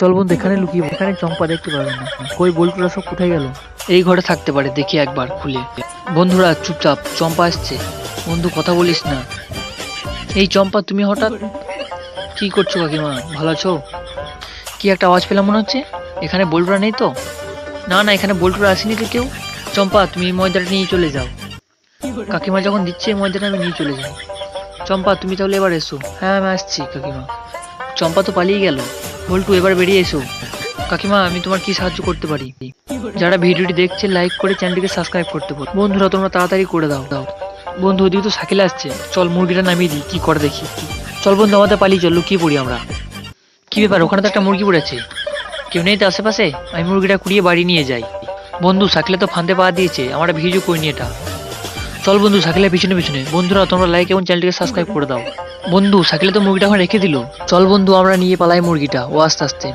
চল বন্ধু এখানে লুকিয়ে পড়ি। এখানে চম্পা দেখতে পাবে না। কই বল্টুরা সব কোথায় গেল? এই ঘরে থাকতে পারে, দেখি একবার খুলে। বন্ধুরা চুপচাপ, চম্পা আসছে। বন্ধু কথা বলিস না। এই চম্পা, তুমি হঠাৎ কি করছো? কাকিমা ভালো আছো? কি একটা আওয়াজ পেলাম মনে হচ্ছে। এখানে বল্টুরা নেই তো? না না, এখানে বল্টুরা আসেনি তো কেউ। চম্পা, তুমি এই ময়দাটা নিয়ে চলে যাও। কাকিমা যখন দিচ্ছে এই ময়দাটা আমি নিয়ে চলে যাই। চম্পা, তুমি তাহলে এবার এসো। হ্যাঁ আমি আসছি কাকিমা। চম্পা তো পালিয়ে গেল। বল্টু এবার বেরিয়ে এসো। কাকিমা, আমি তোমার কি সাহায্য করতে পারি? যারা ভিডিওটি দেখছে লাইক করে চ্যানেলটিকে সাবস্ক্রাইব করতে বল। বন্ধুরা তোমরা তাড়াতাড়ি করে দাও। বন্ধু ওদিকে তো শাকিল আসছে, চল মুরগিটা নামিয়ে দিই, কি করে দেখি। চল বন্ধু আমাদের পালিয়ে চল, লুকিয়ে পড়ি আমরা। কি ব্যাপার, ওখানে তো একটা মুরগি পড়েছে। কেউ নেই তো আশেপাশে? আমি মুরগিটা কুড়িয়ে বাড়ি নিয়ে যাই। বন্ধু শাকিলে তো ফাঁদে পা দিয়েছে, আমরা ভিডিও করিনি এটা। চল বন্ধু শাকিলের পিছনে পিছনে। বন্ধুরা তোমরা লাইক এবং চ্যানেলটিকে সাবস্ক্রাইব করে দাও। বন্ধু শাকিলে তো মুরগিটা এখন রেখে দিল। চল বন্ধু আমরা নিয়ে পালাই মুরগিটা, ও আস্তে আস্তে।